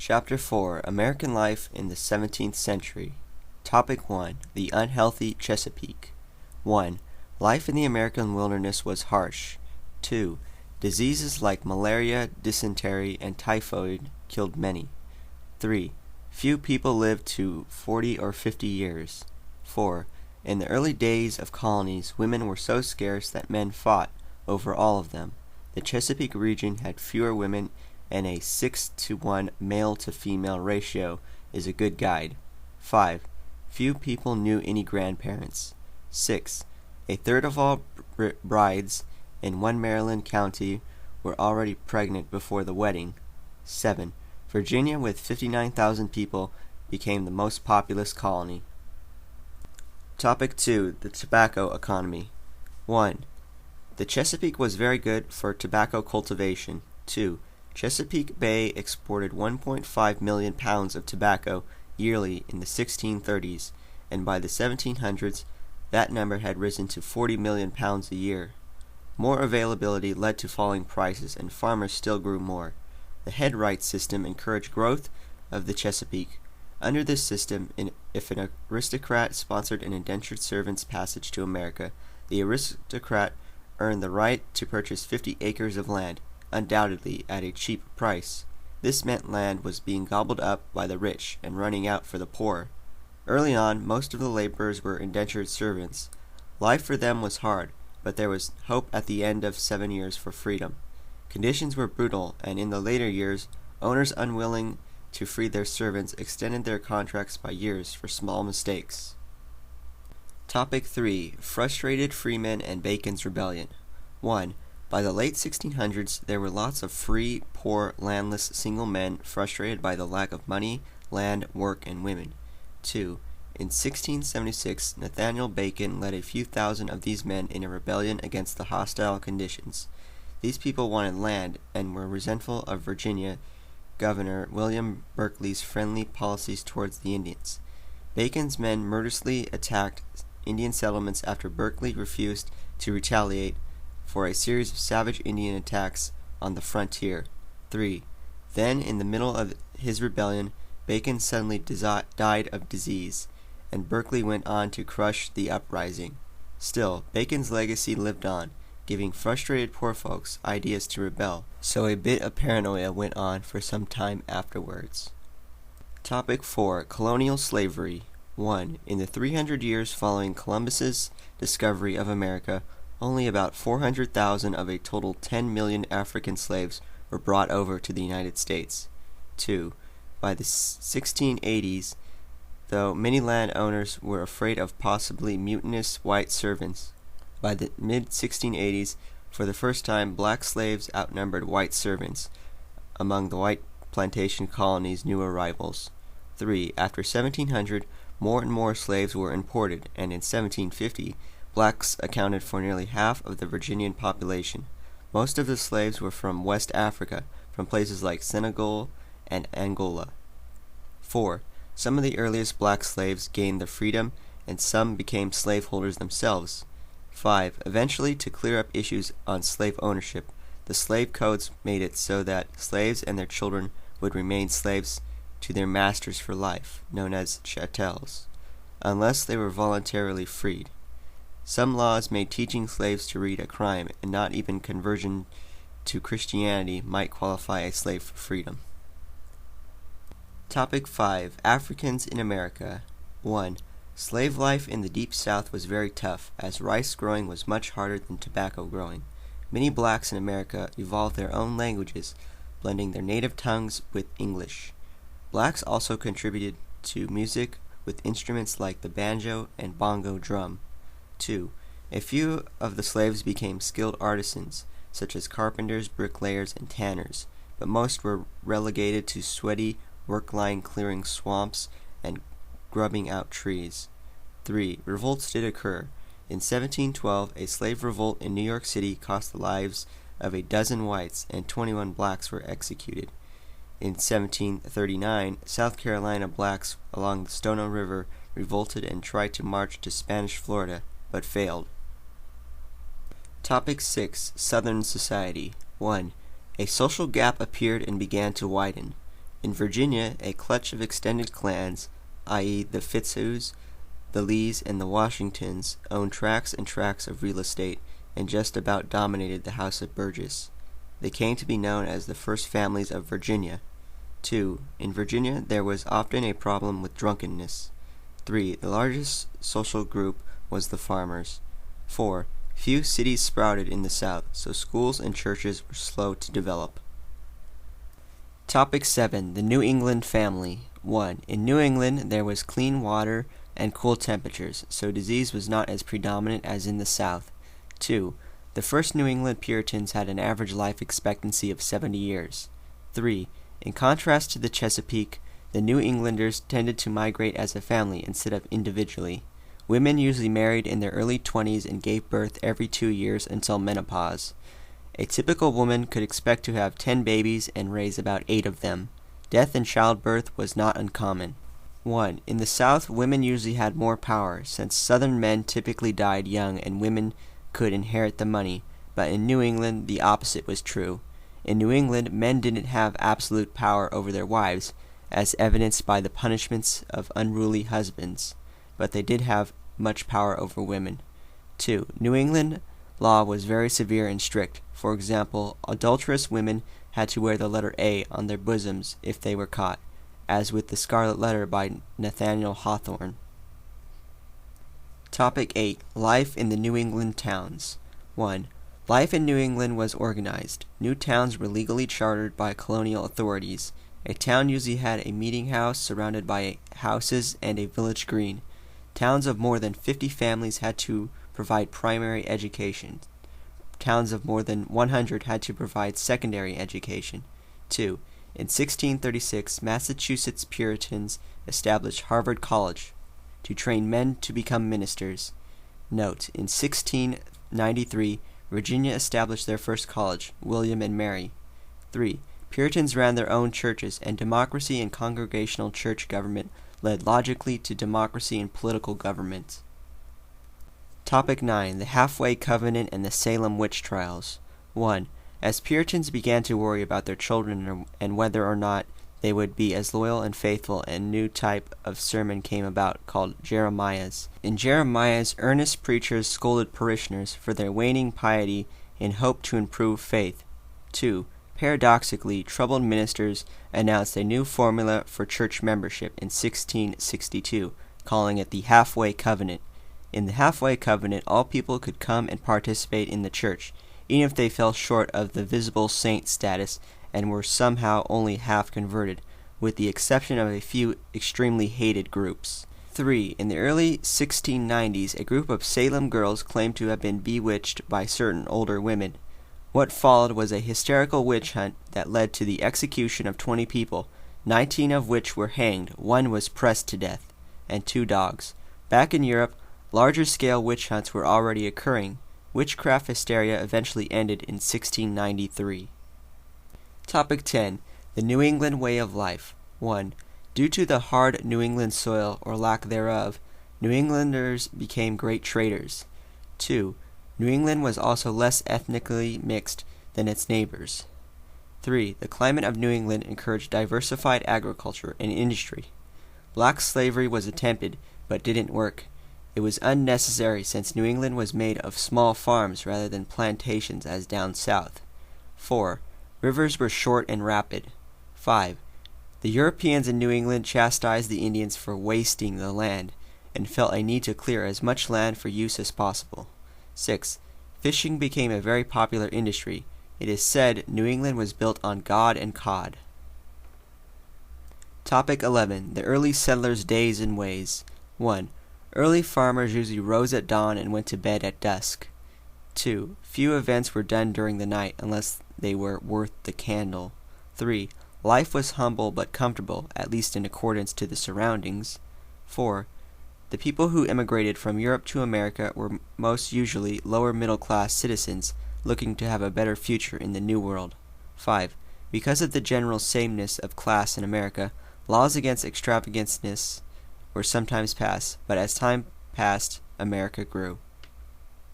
Chapter 4 American Life in the 17th Century. Topic 1 The Unhealthy Chesapeake. 1. Life in the American wilderness was harsh. 2. Diseases like malaria, dysentery, and typhoid killed many. 3. Few people lived to 40 or 50 years. 4. In the early days of colonies, women were so scarce that men fought over all of them. The Chesapeake region had fewer women, and a 6-to-1 male-to-female ratio is a good guide. 5. Few people knew any grandparents. 6. A third of all brides in one Maryland county were already pregnant before the wedding. 7. Virginia, with 59,000 people, became the most populous colony. Topic 2 The Tobacco Economy. 1. The Chesapeake was very good for tobacco cultivation. 2. Chesapeake Bay exported 1.5 million pounds of tobacco yearly in the 1630s, and by the 1700s that number had risen to 40 million pounds a year. More availability led to falling prices, and farmers still grew more. The head right system encouraged growth of the Chesapeake. Under this system, if an aristocrat sponsored an indentured servant's passage to America, the aristocrat earned the right to purchase 50 acres of land, undoubtedly at a cheap price. This meant land was being gobbled up by the rich and running out for the poor. Early on, most of the laborers were indentured servants. Life for them was hard, but there was hope at the end of 7 years for freedom. Conditions were brutal, and in the later years, owners unwilling to free their servants extended their contracts by years for small mistakes. Topic 3 Frustrated Freemen and Bacon's Rebellion. 1. By the late 1600s, there were lots of free, poor, landless single men frustrated by the lack of money, land, work, and women. 2. In 1676, Nathaniel Bacon led a few thousand of these men in a rebellion against the hostile conditions. These people wanted land and were resentful of Virginia Governor William Berkeley's friendly policies towards the Indians. Bacon's men murderously attacked Indian settlements after Berkeley refused to retaliate for a series of savage Indian attacks on the frontier. 3. Then, in the middle of his rebellion, Bacon suddenly died of disease, and Berkeley went on to crush the uprising. Still, Bacon's legacy lived on, giving frustrated poor folks ideas to rebel, so a bit of paranoia went on for some time afterwards. Topic 4 Colonial Slavery. 1. In the 300 years following Columbus's discovery of America, only about 400,000 of a total 10 million African slaves were brought over to the United States. 2. By the 1680s, though many landowners were afraid of possibly mutinous white servants, by the mid-1680s, for the first time, black slaves outnumbered white servants among the white plantation colonies' new arrivals. 3. After 1700, more and more slaves were imported, and in 1750, blacks accounted for nearly half of the Virginian population. Most of the slaves were from West Africa, from places like Senegal and Angola. 4. Some of the earliest black slaves gained their freedom, and some became slaveholders themselves. 5. Eventually, to clear up issues on slave ownership, the slave codes made it so that slaves and their children would remain slaves to their masters for life, known as chattels, unless they were voluntarily freed. Some laws made teaching slaves to read a crime, and not even conversion to Christianity might qualify a slave for freedom. Topic 5 Africans in America. 1. Slave life in the Deep South was very tough, as rice growing was much harder than tobacco growing. Many blacks in America evolved their own languages, blending their native tongues with English. Blacks also contributed to music with instruments like the banjo and bongo drum. 2. A few of the slaves became skilled artisans, such as carpenters, bricklayers, and tanners, but most were relegated to sweaty work line clearing swamps and grubbing out trees. 3. Revolts did occur. In 1712, a slave revolt in New York City cost the lives of a dozen whites, and 21 blacks were executed. In 1739, South Carolina blacks along the Stono River revolted and tried to march to Spanish Florida, but failed. Topic 6 Southern Society. 1. A social gap appeared and began to widen. In Virginia, a clutch of extended clans, i.e. the Fitzhughes, the Lees, and the Washingtons, owned tracts and tracts of real estate and just about dominated the House of Burgess. They came to be known as the First Families of Virginia. 2. In Virginia, there was often a problem with drunkenness. 3. The largest social group was the farmers. 4. Few cities sprouted in the South, so schools and churches were slow to develop. Topic 7. The New England Family. 1. In New England, there was clean water and cool temperatures, so disease was not as predominant as in the South. 2. The first New England Puritans had an average life expectancy of 70 years. 3. In contrast to the Chesapeake, the New Englanders tended to migrate as a family instead of individually. Women usually married in their early 20s and gave birth every 2 years until menopause. A typical woman could expect to have 10 babies and raise about 8 of them. Death in childbirth was not uncommon. 1. In the South, women usually had more power, since Southern men typically died young and women could inherit the money, but in New England the opposite was true. In New England, men didn't have absolute power over their wives, as evidenced by the punishments of unruly husbands, but they did have much power over women. 2. New England law was very severe and strict. For example, adulterous women had to wear the letter A on their bosoms if they were caught, as with the Scarlet Letter by Nathaniel Hawthorne. Topic 8. Life in the New England towns. 1. Life in New England was organized. New towns were legally chartered by colonial authorities. A town usually had a meeting house surrounded by houses and a village green. Towns of more than 50 families had to provide primary education. Towns of more than 100 had to provide secondary education. 2. In 1636, Massachusetts Puritans established Harvard College to train men to become ministers. Note, in 1693, Virginia established their first college, William and Mary. 3. Puritans ran their own churches, and democracy and congregational church government led logically to democracy and political government. Topic 9. The Halfway Covenant and the Salem Witch Trials. 1. As Puritans began to worry about their children and whether or not they would be as loyal and faithful, a new type of sermon came about called Jeremiah's. In Jeremiah's, earnest preachers scolded parishioners for their waning piety in hope to improve faith. 2. Paradoxically, troubled ministers announced a new formula for church membership in 1662, calling it the Halfway Covenant. In the Halfway Covenant, all people could come and participate in the church, even if they fell short of the visible saint status and were somehow only half converted, with the exception of a few extremely hated groups. 3. In the early 1690s, a group of Salem girls claimed to have been bewitched by certain older women. What followed was a hysterical witch hunt that led to the execution of 20 people, 19 of which were hanged, 1 was pressed to death, and 2 dogs. Back in Europe, larger-scale witch hunts were already occurring. Witchcraft hysteria eventually ended in 1693. Topic 10. The New England Way of Life. 1. Due to the hard New England soil, or lack thereof, New Englanders became great traders. 2. New England was also less ethnically mixed than its neighbors. 3. The climate of New England encouraged diversified agriculture and industry. Black slavery was attempted, but didn't work. It was unnecessary since New England was made of small farms rather than plantations as down south. 4. Rivers were short and rapid. 5. The Europeans in New England chastised the Indians for wasting the land, and felt a need to clear as much land for use as possible. 6. Fishing became a very popular industry. It is said New England was built on God and cod. Topic 11. The early settlers' days and ways. 1. Early farmers usually rose at dawn and went to bed at dusk. 2. Few events were done during the night unless they were worth the candle. 3. Life was humble but comfortable, at least in accordance to the surroundings. 4. The people who immigrated from Europe to America were most usually lower middle-class citizens looking to have a better future in the New World. 5. Because of the general sameness of class in America, laws against extravaganceness were sometimes passed, but as time passed, America grew.